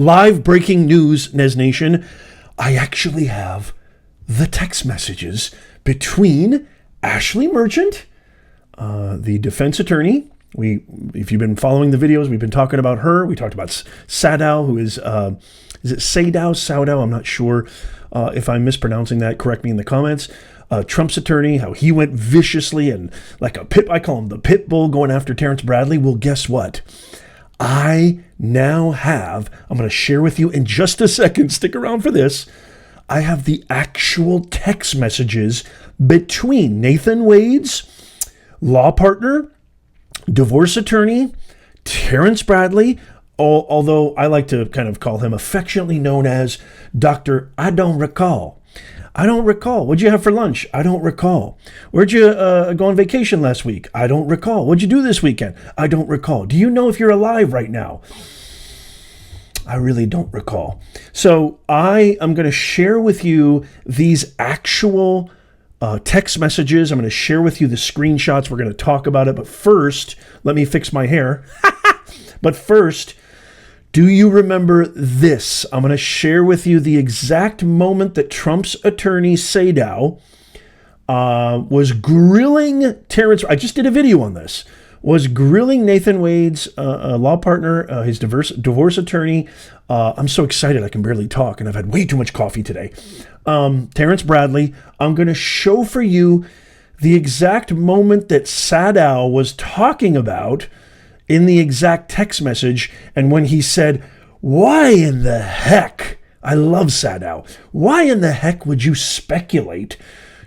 Live breaking news, Nez Nation. I actually have the text messages between Ashley Merchant, the defense attorney. If you've been following the videos, we've been talking about her. We talked about Sadow, who is it Sadow? I'm not sure if I'm mispronouncing that. Correct me in the comments. Trump's attorney, how he went viciously and like a pit. I call him the pit bull going after Terrence Bradley. Well, guess what? I now have, I'm going to share with you in just a second, stick around for this, I have the actual text messages between Nathan Wade's law partner, divorce attorney, Terrence Bradley, although I like to kind of call him affectionately known as Dr. I don't recall. I don't recall. What'd you have for lunch? I don't recall. Where'd you go on vacation last week? I don't recall. What'd you do this weekend? I don't recall. Do you know if you're alive right now? I really don't recall. So I am going to share with you these actual text messages. I'm going to share with you the screenshots. We're going to talk about it. But first, let me fix my hair. But first, do you remember this? I'm going to share with you the exact moment that Trump's attorney, Sadow, was grilling Terrence. I just did a video on this. Was grilling Nathan Wade's law partner, his divorce attorney. I'm so excited I can barely talk, and I've had way too much coffee today. Terrence Bradley. I'm going to show for you the exact moment that Sadow was talking about in the exact text message, and when he said, why in the heck, I love Sadow, why in the heck would you speculate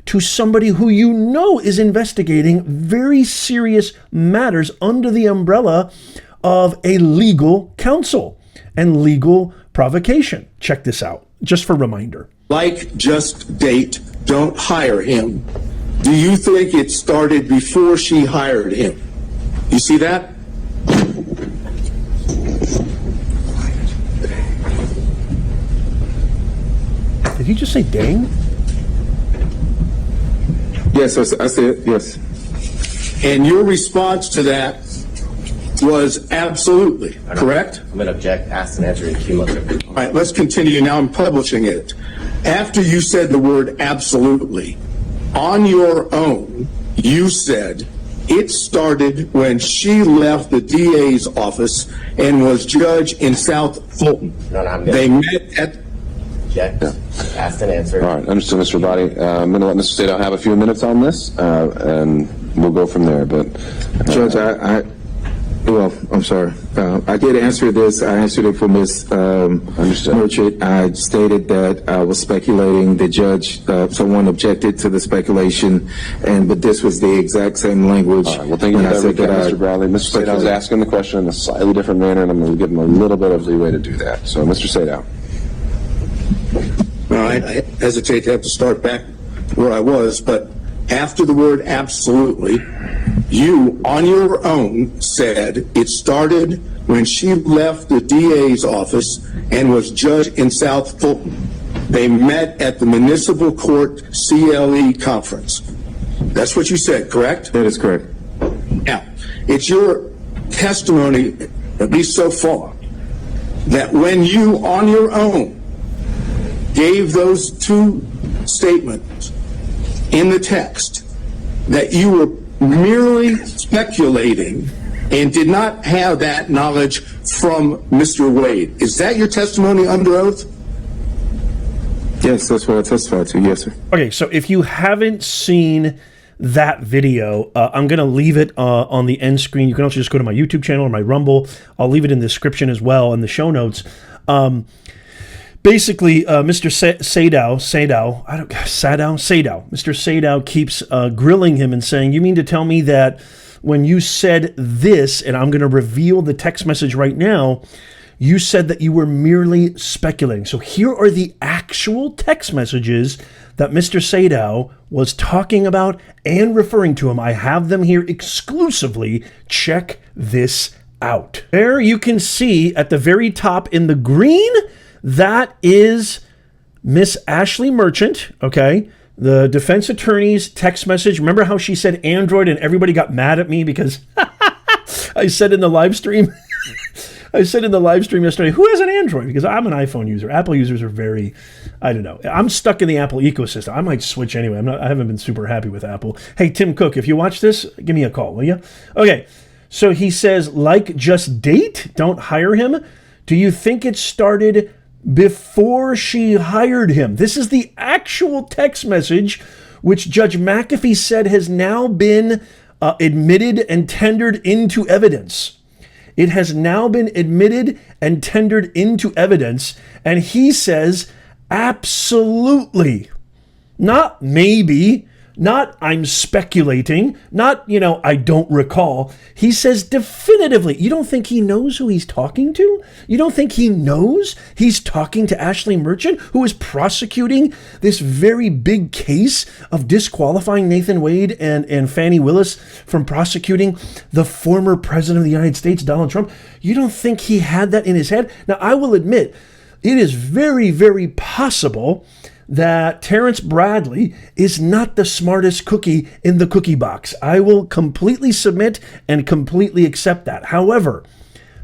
to somebody who you know is investigating very serious matters under the umbrella of a legal counsel and legal provocation? Check this out, just for reminder. Like, just date, don't hire him. Do you think it started before she hired him? You see that? Did he just say dang? Yes, I said yes. And your response to that was absolutely, correct? I'm going to object, ask and answer in cumulative. All right, let's continue. Now I'm publishing it. After you said the word absolutely, on your own, you said it started when she left the DA's office and was judge in South Fulton. No, they met at... Object, ask and answer. All right, understood, Mr. Body. I'm going to let Mr. Sadow have a few minutes on this, and we'll go from there. But Judge, I'm sorry. I did answer this. I answered it for Ms. Merchant. I stated that I was speculating. The judge, someone objected to the speculation, but this was the exact same language. All right, well, thank you for that, Mr. Bradley. Mr. Sadow is asking the question in a slightly different manner, and I'm going to give him a little bit of leeway to do that. So, Mr. Sadow. All right, I hesitate to have to start back where I was, but after the word absolutely, you, on your own, said it started when she left the DA's office and was judge in South Fulton. They met at the Municipal Court CLE conference. That's what you said, correct? That is correct. Now, it's your testimony, at least so far, that when you, on your own, gave those two statements in the text, that you were merely speculating and did not have that knowledge from Mr. Wade. Is that your testimony under oath? Yes, that's what I testified to. Yes, sir. Okay, so if you haven't seen that video, I'm going to leave it on the end screen. You can also just go to my YouTube channel or my Rumble. I'll leave it in the description as well in the show notes. Basically, Mr. Mr. Sadow keeps grilling him and saying, you mean to tell me that when you said this, and I'm going to reveal the text message right now, you said that you were merely speculating. So here are the actual text messages that Mr. Sadow was talking about and referring to him. I have them here exclusively. Check this out. There you can see at the very top in the green, that is Miss Ashley Merchant, okay? The defense attorney's text message. Remember how she said Android and everybody got mad at me because I said in the live stream, I said in the live stream yesterday, who has an Android? Because I'm an iPhone user. Apple users are very, I don't know. I'm stuck in the Apple ecosystem. I might switch anyway. I haven't been super happy with Apple. Hey, Tim Cook, if you watch this, give me a call, will you? Okay, so he says, like Just Date, don't hire him. Do you think it started before she hired him? This is the actual text message which Judge McAfee said has now been admitted and tendered into evidence. It has now been admitted and tendered into evidence, and he says, absolutely. Not maybe, not I'm speculating, not, I don't recall. He says definitively. You don't think he knows who he's talking to? You don't think he knows he's talking to Ashley Merchant, who is prosecuting this very big case of disqualifying Nathan Wade and Fani Willis from prosecuting the former president of the United States, Donald Trump? You don't think he had that in his head? Now, I will admit, it is very, very possible that Terrence Bradley is not the smartest cookie in the cookie box. I will completely submit and completely accept that. However,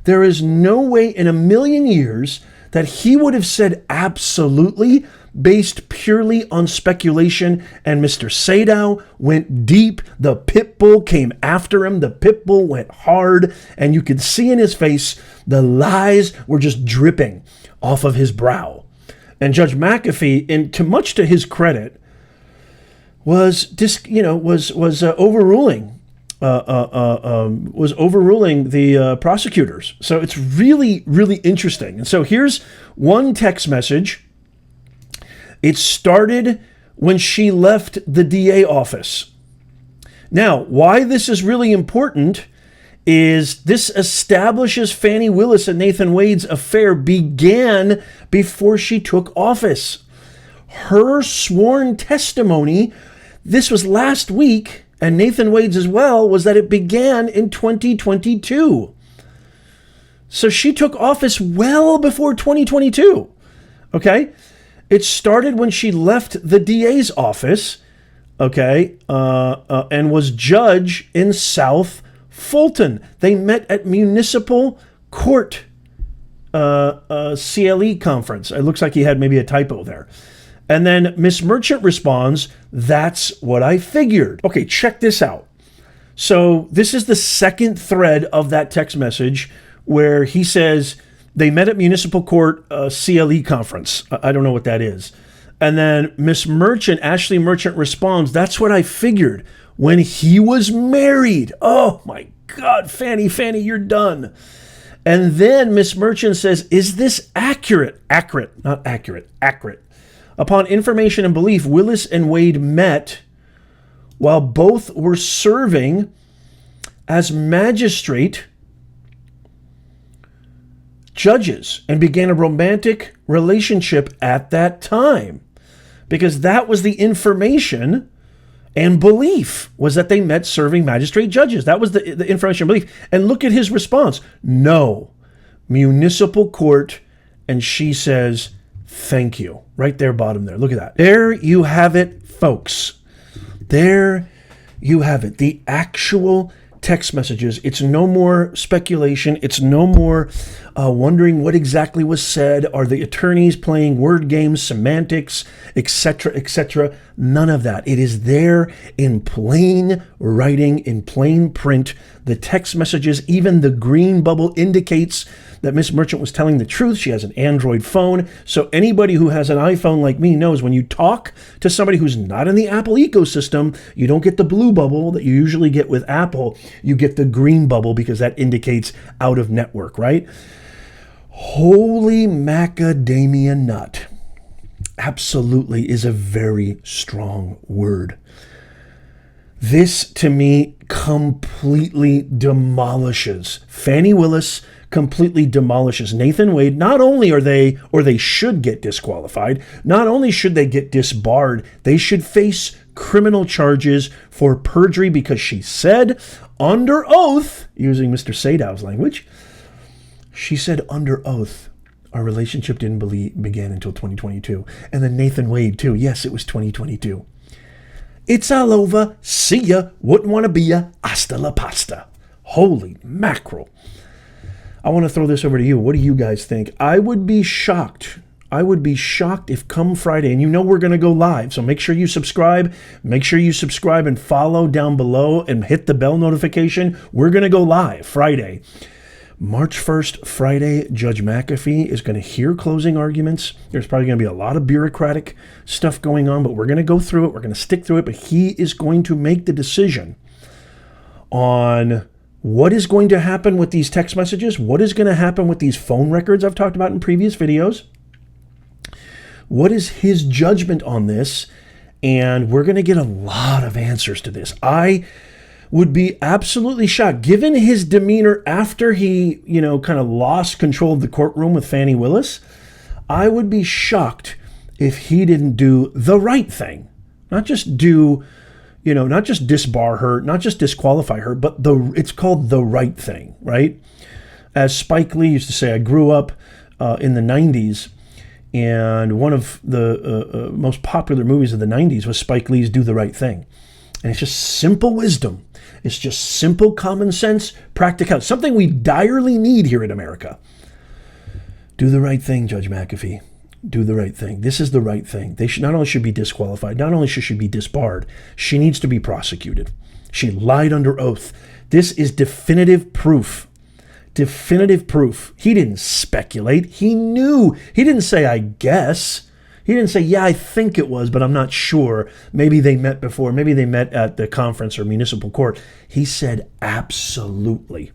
there is no way in a million years that he would have said absolutely based purely on speculation, and Mr. Sadow went deep. The pit bull came after him. The pit bull went hard, and you could see in his face the lies were just dripping off of his brow. And Judge McAfee, much to his credit, was overruling the prosecutors. So it's really, really interesting. And so here's one text message. It started when she left the DA office. Now, why this is really important is this establishes Fani Willis and Nathan Wade's affair began before she took office. Her sworn testimony, this was last week, and Nathan Wade's as well, was that it began in 2022. So she took office well before 2022, okay? It started when she left the DA's office, okay, and was judge in South Fulton. They met at municipal court CLE conference. It looks like he had maybe a typo there. And then Miss Merchant responds, that's what I figured. Okay, check this out. So this is the second thread of that text message where he says they met at municipal court CLE conference. I don't know what that is. And then Miss Merchant, Ashley Merchant responds, that's what I figured when he was married. Oh my God, Fani, you're done. And then Miss Merchant says, is this accurate? Accurate, not accurate, accurate. Upon information and belief, Willis and Wade met while both were serving as magistrate judges and began a romantic relationship at that time. Because that was the information and belief, was that they met serving magistrate judges. That was the information and belief. And look at his response. No, municipal court. And she says, thank you. Right there, bottom there. Look at that. There you have it, folks. There you have it. The actual text messages. It's no more speculation. It's no more wondering what exactly was said. Are the attorneys playing word games, semantics, etc., etc.? None of that. It is there in plain writing, in plain print. The text messages, even the green bubble indicates that Miss Merchant was telling the truth. She has an Android phone. So anybody who has an iPhone like me knows when you talk to somebody who's not in the Apple ecosystem, you don't get the blue bubble that you usually get with Apple. You get the green bubble because that indicates out of network, right? Holy macadamia nut. Absolutely is a very strong word. This, to me, completely demolishes Fani Willis, completely demolishes Nathan Wade. Not only are they, or they should get disqualified, not only should they get disbarred, they should face criminal charges for perjury because she said under oath, using Mr. Sadow's language, she said under oath, our relationship didn't begin until 2022. And then Nathan Wade too. Yes, it was 2022. It's all over. See ya. Wouldn't want to be ya. Hasta la pasta. Holy mackerel. I want to throw this over to you. What do you guys think? I would be shocked. I would be shocked if come Friday, and you know we're going to go live, so make sure you subscribe. Make sure you subscribe and follow down below and hit the bell notification. We're going to go live Friday. March 1st, Friday, Judge McAfee is going to hear closing arguments. There's probably going to be a lot of bureaucratic stuff going on, but we're going to go through it. We're going to stick through it, but he is going to make the decision on what is going to happen with these text messages, what is going to happen with these phone records I've talked about in previous videos. What is his judgment on this? And we're going to get a lot of answers to this. I would be absolutely shocked, given his demeanor after he, kind of lost control of the courtroom with Fani Willis. I would be shocked if he didn't do the right thing. Not just do, not just disbar her, not just disqualify her, but it's called the right thing, right? As Spike Lee used to say, I grew up in the 90s, and one of the most popular movies of the 90s was Spike Lee's Do the Right Thing. And it's just simple wisdom. It's just simple common sense, practicality, something we direly need here in America. Do the right thing, Judge McAfee. Do the right thing. This is the right thing. They not only should be disqualified, not only should she be disbarred, she needs to be prosecuted. She lied under oath. This is definitive proof. Definitive proof. He didn't speculate. He knew. He didn't say, I guess. He didn't say, yeah, I think it was, but I'm not sure. Maybe they met before. Maybe they met at the conference or municipal court. He said, absolutely.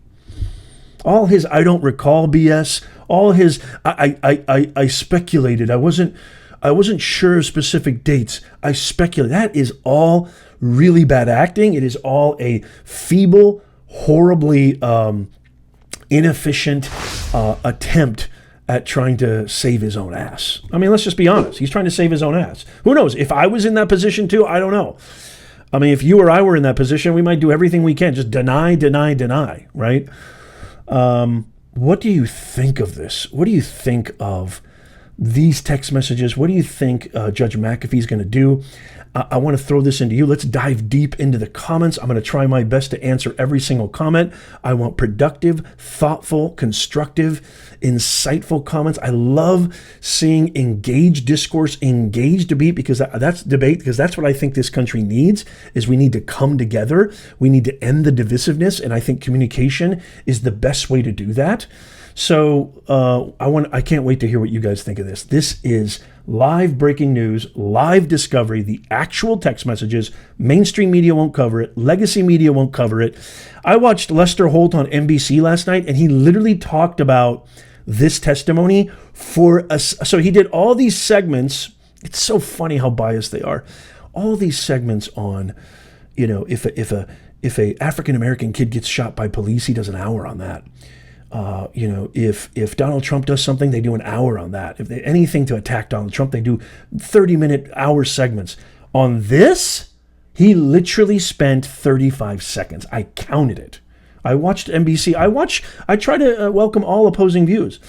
All his I don't recall BS, all his I speculated. I wasn't sure of specific dates. I speculated. That is all really bad acting. It is all a feeble, horribly inefficient attempt at trying to save his own ass. I mean, let's just be honest. He's trying to save his own ass. Who knows? If I was in that position too, I don't know. I mean, if you or I were in that position, we might do everything we can. Just deny, right? What do you think of this? What do you think of these text messages? What do you think Judge McAfee is going to do? I want to throw this into you. Let's dive deep into the comments. I'm going to try my best to answer every single comment. I want productive, thoughtful, constructive, insightful comments. I love seeing engaged discourse, engaged debate, because that's what I think this country needs. Is we need to come together. We need to end the divisiveness, and I think communication is the best way to do that. So I can't wait to hear what you guys think of this. This is live breaking news, live discovery, the actual text messages. Mainstream media won't cover it. Legacy media won't cover it. I watched Lester Holt on NBC last night, and he literally talked about this testimony for us. So he did all these segments. It's so funny how biased they are. All these segments on, if a African-American kid gets shot by police, he does an hour on that. If Donald Trump does something, they do an hour on that. If they anything to attack Donald Trump, they do 30-minute hour segments. On this, he literally spent 35 seconds. I counted it. I watched NBC. I try to welcome all opposing views.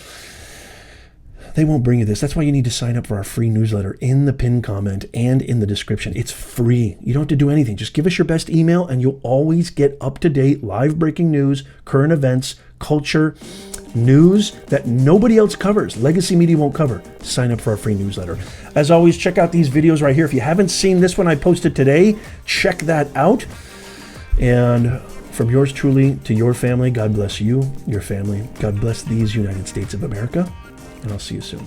They won't bring you this. That's why you need to sign up for our free newsletter in the pinned comment and in the description. It's free. You don't have to do anything. Just give us your best email and you'll always get up-to-date live breaking news, current events, culture, news that nobody else covers. Legacy media won't cover. Sign up for our free newsletter. As always, check out these videos right here. If you haven't seen this one I posted today, check that out. And from yours truly to your family, God bless you, your family. God bless these United States of America. And I'll see you soon.